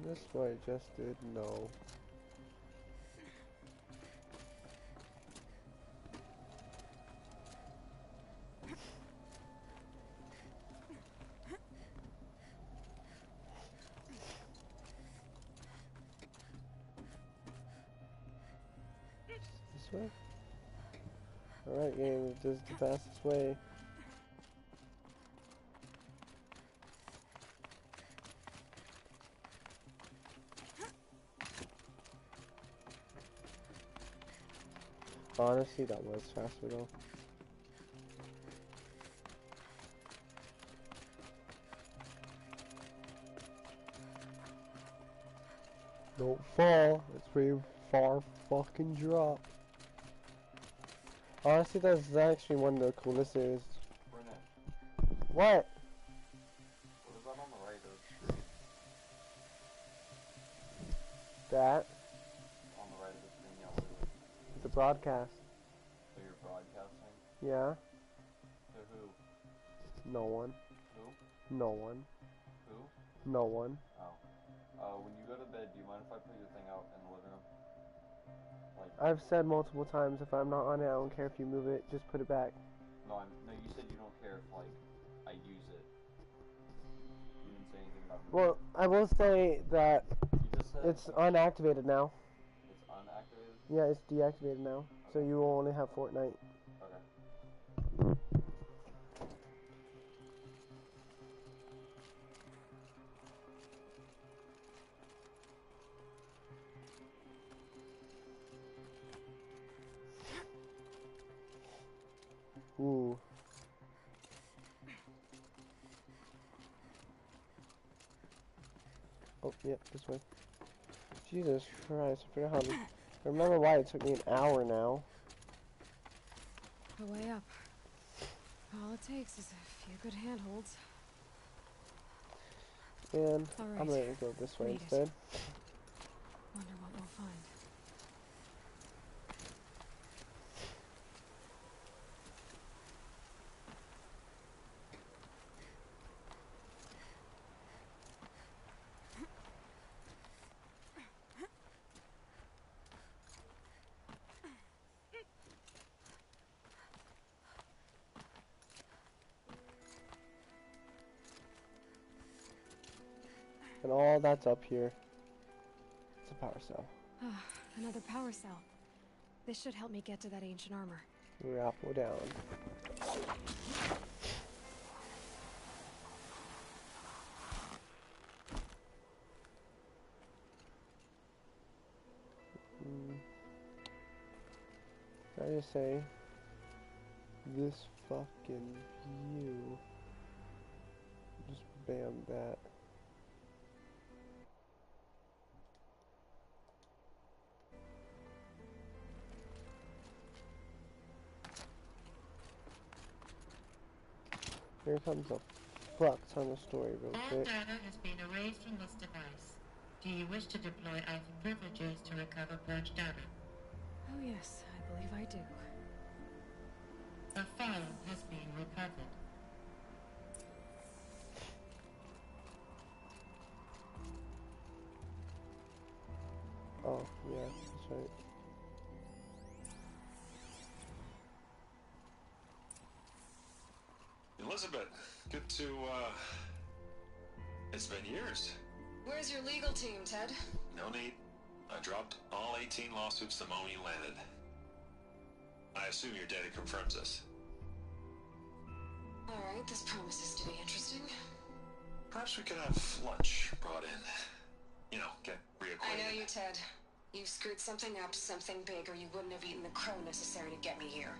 This is what I just did? No. This way? Alright, game, this is the fastest way. Honestly, that was faster though. Don't fall. It's pretty far fucking drop. Honestly, that's actually one of the coolest areas. What? What is that on the right of the screen? That? On the right of the screen, yeah, what is it? It's a broadcast. So you're broadcasting? Yeah? To who? No one. Who? No one. Who? No one. Oh. When you go to bed, do you mind if I put your thing out in the living room? Like, I've said multiple times, if I'm not on it, I don't care if you move it, just put it back. no, you said you don't care if, like, I use it. You didn't say anything about moving. Well, I will say that You just said it's unactivated now. it's unactivated? Yeah, it's deactivated now. So you will only have Fortnite. Okay. Ooh. Oh, yep, this way. Jesus Christ, I forgot how to... I remember why it took me an hour now. The way up. All it takes is a few good handholds. And All I'm right. gonna go this way Made it. instead. Wonder what we'll find. And all that's up here. It's a power cell. Another power cell. This should help me get to that ancient armor. Grapple down. I just say this fucking view. Just bam that. Here comes a fuck ton of story real All quick. data has been erased from this device. Do you wish to deploy Alpha privileges to recover purged data? Oh yes, I believe I do. A file has been recovered. Oh, yeah, that's right. Elizabeth, good to, it's been years. Where's your legal team, Ted? No need. I dropped all 18 lawsuits the moment you landed. I assume your data confirms this. Alright, this promises to be interesting. Perhaps we could have lunch brought in. You know, get reacquainted. I know you, Ted. You've screwed something up, something big, or you wouldn't have eaten the crow necessary to get me here.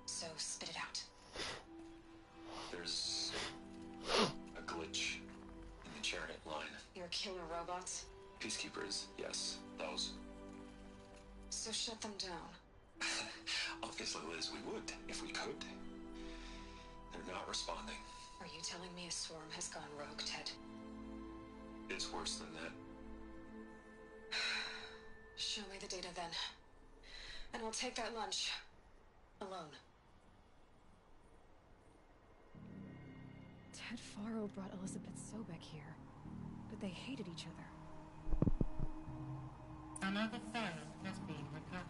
So, spit it out. There's a glitch in the chariot line. Your killer robots? Peacekeepers, yes, those. So shut them down. Obviously, Liz, we would, if we could. They're not responding. Are you telling me a swarm has gone rogue, Ted? It's worse than that. Show me the data then. And I'll take that lunch. Alone. Ted Faro brought Elizabeth Sobek here, but they hated each other. Another file has been recovered.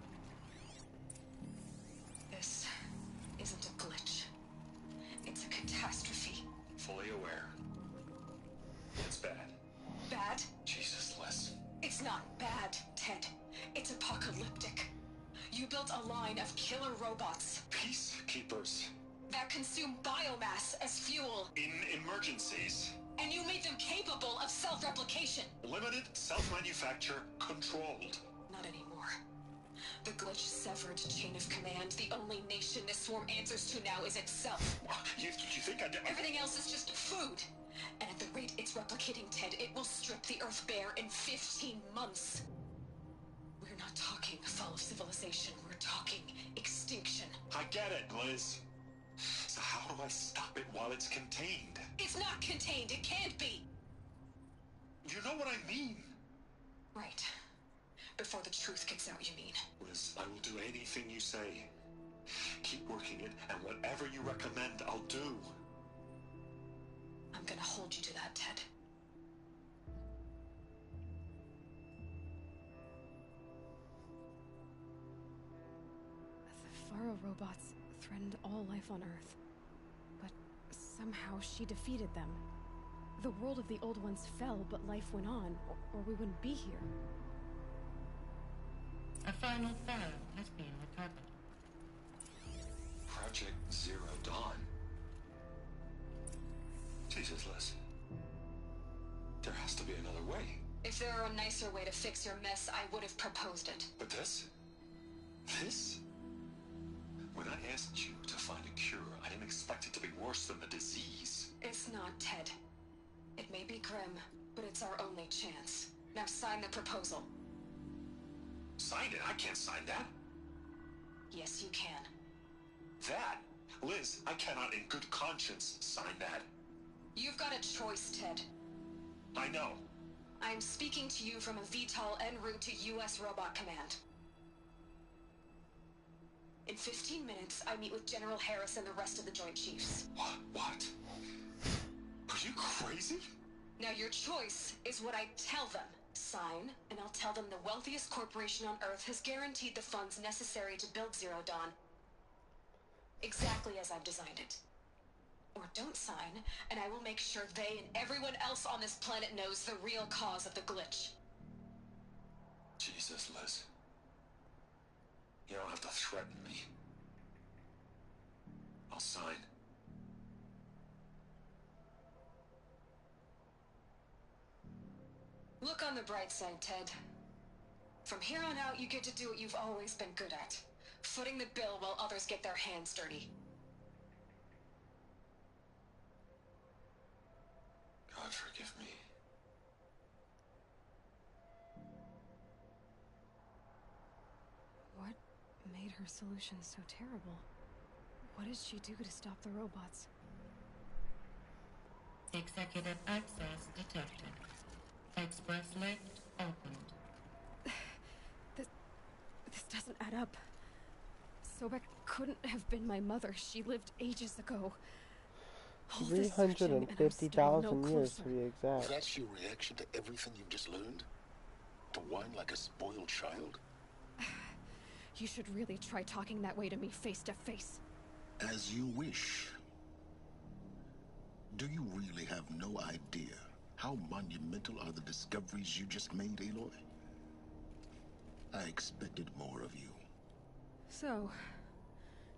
This isn't a glitch. It's a catastrophe. Fully aware. It's bad. Bad? Jesus, Liz. It's not bad, Ted. It's apocalyptic. You built a line of killer robots. Peacekeepers. That consume biomass as fuel. In emergencies. And you made them capable of self-replication. Limited, self-manufacture, controlled. Not anymore. The glitch severed chain of command. The only nation this swarm answers to now is itself. You think I did? Everything else is just food. And at the rate it's replicating, Ted, it will strip the Earth bare in 15 months. We're not talking fall of civilization. We're talking extinction. I get it, Liz. So how do I stop it while it's contained? It's not contained. It can't be. You know what I mean? Right. Before the truth gets out, you mean? Liz, I will do anything you say. Keep working it, and whatever you recommend, I'll do. I'm gonna hold you to that, Ted. The Faro robots threatened all life on Earth. But somehow she defeated them. The world of the Old Ones fell, but life went on, or we wouldn't be here. A final file has been recovered. Project Zero Dawn. Jesus, Liz. There has to be another way. If there were a nicer way to fix your mess, I would have proposed it. But this? This? When I asked you to find a cure, I didn't expect it to be worse than the disease. It's not, Ted. It may be grim, but it's our only chance. Now sign the proposal. Sign it? I can't sign that. Yes, you can. That? Liz, I cannot in good conscience sign that. You've got a choice, Ted. I know. I'm speaking to you from a VTOL en route to U.S. Robot Command. In 15 minutes, I meet with General Harris and the rest of the Joint Chiefs. What? Are you crazy? Now your choice is what I tell them. Sign, and I'll tell them the wealthiest corporation on Earth has guaranteed the funds necessary to build Zero Dawn. Exactly as I've designed it. or don't sign, and I will make sure they and everyone else on this planet knows the real cause of the glitch. Jesus, Liz. You don't have to threaten me. I'll sign. Look on the bright side, Ted. From here on out, you get to do what you've always been good at. Footing the bill while others get their hands dirty. God forgive me. What made her solution so terrible? What did she do to stop the robots? Executive access detected. Express lift opened. This doesn't add up. Sobek couldn't have been my mother. She lived ages ago. 350,000 years to be exact. That's your reaction to everything you've just learned? To whine like a spoiled child? You should really try talking that way to me face to face. As you wish. Do you really have no idea how monumental are the discoveries you just made, Aloy? I expected more of you. So,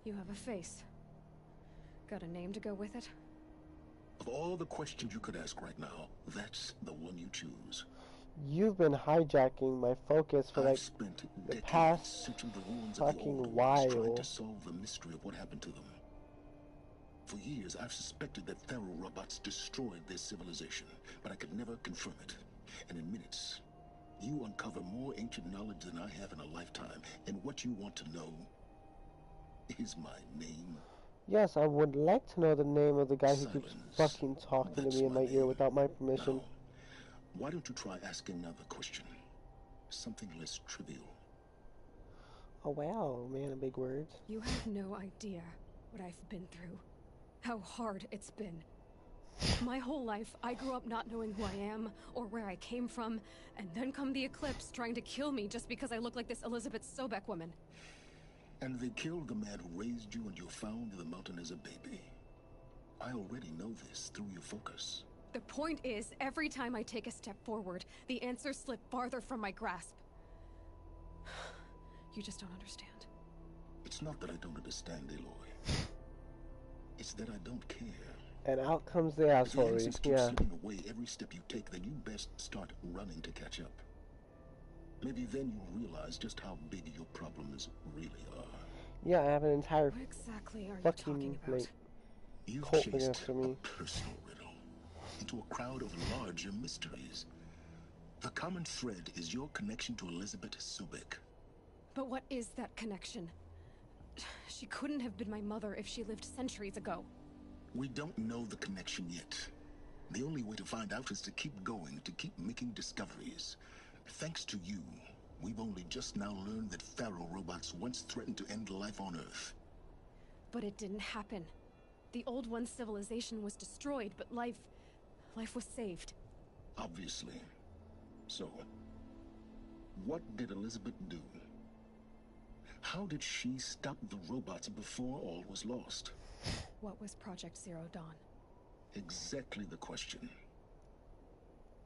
you have a face. Got a name to go with it? Of all the questions you could ask right now, that's the one you choose. You've been hijacking my focus for like the past fucking while. Trying to solve the mystery of what happened to them. For years, I've suspected that Faro robots destroyed their civilization, but I could never confirm it. And in minutes, you uncover more ancient knowledge than I have in a lifetime. And what you want to know is my name. Yes, I would like to know the name of the guy who keeps fucking talking to me in my ear without my permission. Now, why don't you try asking another question? Something less trivial. Oh wow, man of big words. You have no idea what I've been through. How hard it's been. My whole life, I grew up not knowing who I am or where I came from, and then come the Eclipse trying to kill me just because I look like this Elizabeth Sobek woman. And they killed the man who raised you and you found in the mountain as a baby. I already know this through your focus. The point is, every time I take a step forward, the answers slip farther from my grasp. You just don't understand. It's not that I don't understand, Aloy. It's that I don't care. And out comes the asshole. If the keep slipping away every step you take, then you best start running to catch up. Maybe then you'll realize just how big your problems really are. Yeah, I have an entire what exactly are fucking you talking about? You've cult chased after me. a personal riddle into a crowd of larger mysteries. The common thread is your connection to Elizabeth Sobek. But what is that connection? She couldn't have been my mother if she lived centuries ago. We don't know the connection yet. The only way to find out is to keep going, to keep making discoveries. Thanks to you, we've only just now learned that Faro robots once threatened to end life on Earth. But it didn't happen. The Old One's civilization was destroyed, but life was saved. Obviously. So, what did Elizabeth do? How did she stop the robots before all was lost? What was Project Zero Dawn? Exactly the question.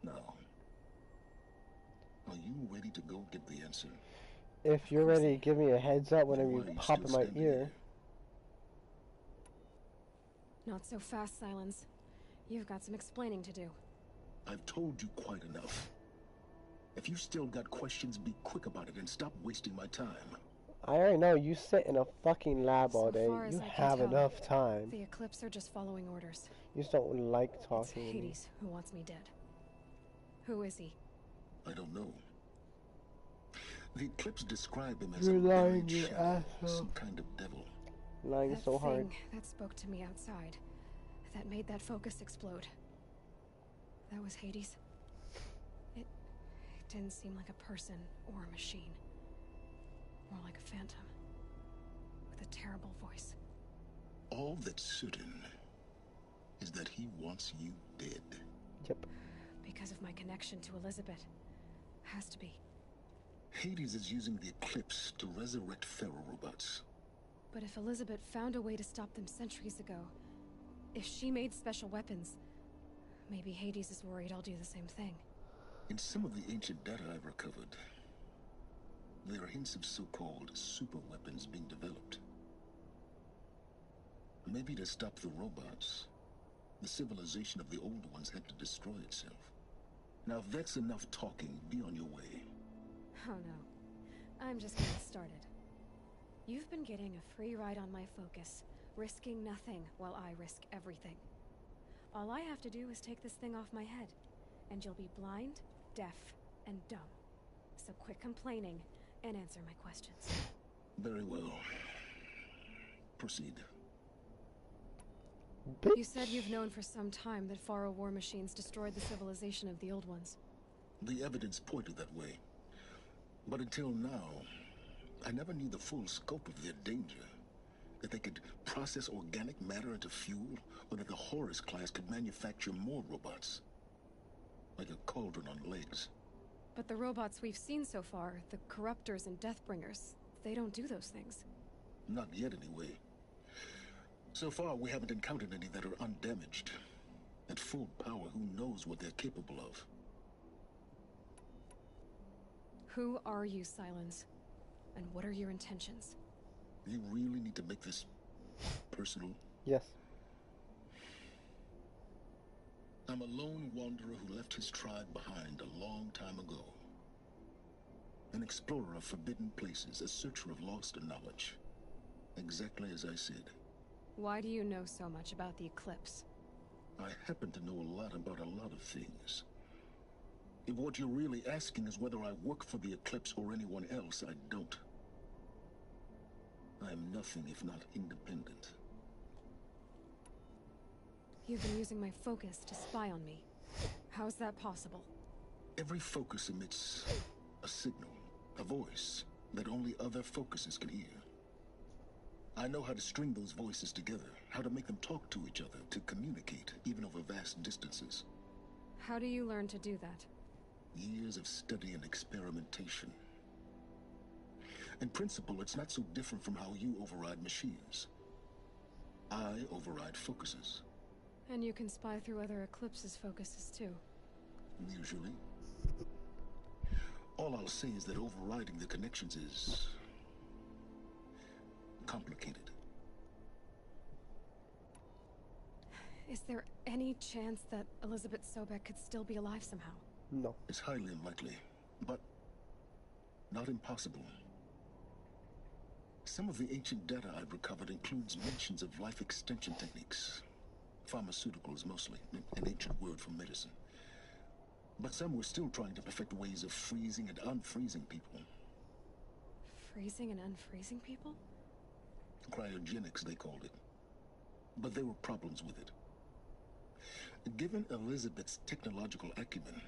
Now, are you ready to go get the answer? If you're ready, give me a heads up whenever you pop in my ear. Not so fast, Silence. You've got some explaining to do. I've told you quite enough. If you've still got questions, be quick about it and stop wasting my time. I already know, you sit in a fucking lab all day. You have enough time. The Eclipse are just following orders. You just don't like talking It's to me. Hades who wants me dead. Who is he? I don't know. The Eclipse described him as You're a lying, buried you shadow, asshole. some kind of devil. Lying that so hard. thing that spoke to me outside, that made that focus explode. That was Hades. It didn't seem like a person or a machine. More like a phantom. With a terrible voice. All that's certain is that he wants you dead. Yep. Because of my connection to Elizabeth. Has to be. Hades is using the Eclipse to resurrect Faro robots. But if Elizabeth found a way to stop them centuries ago, If she made special weapons, maybe Hades is worried I'll do the same thing. In some of the ancient data I've recovered, there are hints of so-called super weapons being developed. Maybe to stop the robots, the civilization of the old ones had to destroy itself. Now, if that's enough talking, be on your way. Oh no. I'm just getting started. You've been getting a free ride on my focus, risking nothing while I risk everything. All I have to do is take this thing off my head, and you'll be blind, deaf, and dumb. So quit complaining and answer my questions. Very well. Proceed. You said you've known for some time that Faro war machines destroyed the civilization of the old ones. The evidence pointed that way. But until now, I never knew the full scope of their danger. That they could process organic matter into fuel, or that the Horus class could manufacture more robots. Like a cauldron on legs. But the robots we've seen so far, the Corruptors and Deathbringers, they don't do those things. Not yet, anyway. So far, we haven't encountered any that are undamaged. At full power, who knows what they're capable of? Who are you, Sylens? And what are your intentions? You really need to make this personal? Yes. I'm a lone wanderer who left his tribe behind a long time ago. An explorer of forbidden places, a searcher of lost knowledge. Exactly as I said. Why do you know so much about the Eclipse? I happen to know a lot about a lot of things. If what you're really asking is whether I work for the Eclipse or anyone else, I don't. I am nothing if not independent. You've been using my focus to spy on me. How's that possible? Every focus emits a signal, a voice, that only other focuses can hear. I know how to string those voices together, how to make them talk to each other, to communicate, even over vast distances. How do you learn to do that? Years of study and experimentation. In principle, it's not so different from how you override machines. I override focuses. And you can spy through other Eclipse's focuses too. Usually. All I'll say is that overriding the connections is complicated. Is there any chance that Elizabeth Sobek could still be alive somehow? No. It's highly unlikely, but not impossible. Some of the ancient data I've recovered includes mentions of life extension techniques. Pharmaceuticals mostly, an ancient word for medicine. But some were still trying to perfect ways of freezing and unfreezing people. Freezing and unfreezing people? Cryogenics, they called it. But there were problems with it. Given Elizabeth's technological acumen,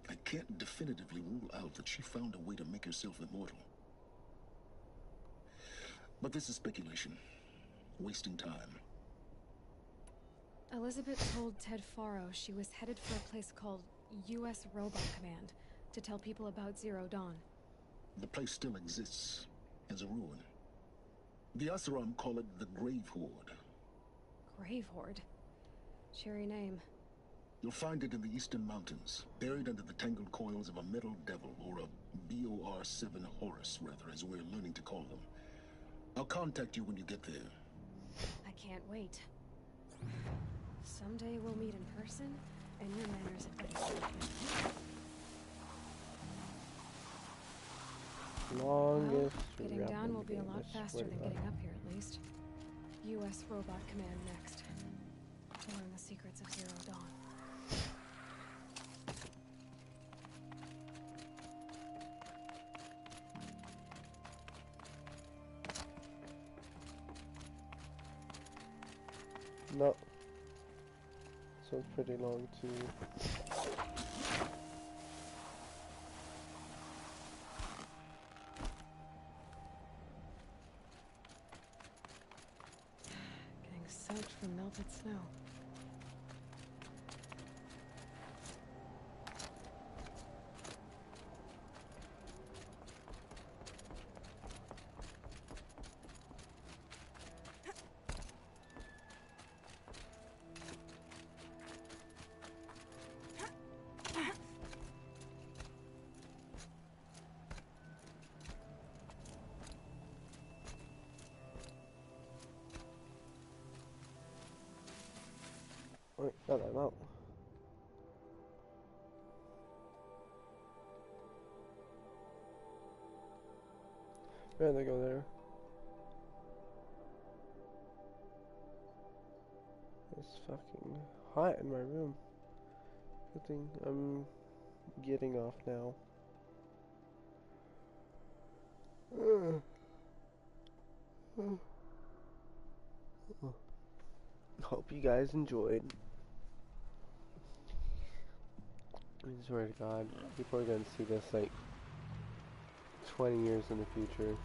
I can't definitively rule out that she found a way to make herself immortal. But this is speculation. Wasting time. Elizabeth told Ted Faro she was headed for a place called U.S. Robot Command to tell people about Zero Dawn. The place still exists as a ruin. The Oseram call it the Grave Horde. Grave Horde? Cheery name. You'll find it in the Eastern Mountains, buried under the tangled coils of a metal devil, or a BOR-7 Horus, rather, as we're learning to call them. I'll contact you when you get there. I can't wait. Someday we'll meet in person, and your manners had better start. Longest well, getting down will be a lot faster than getting up here, at least. U.S. Robot Command next. To learn the secrets of Zero Dawn. No. So it's pretty long too. Getting soaked from melted snow. Oh, I'm out. Where'd they go there? It's fucking hot in my room. Good thing I'm getting off now. Hope you guys enjoyed. I swear to God, people are gonna see this like 20 years in the future.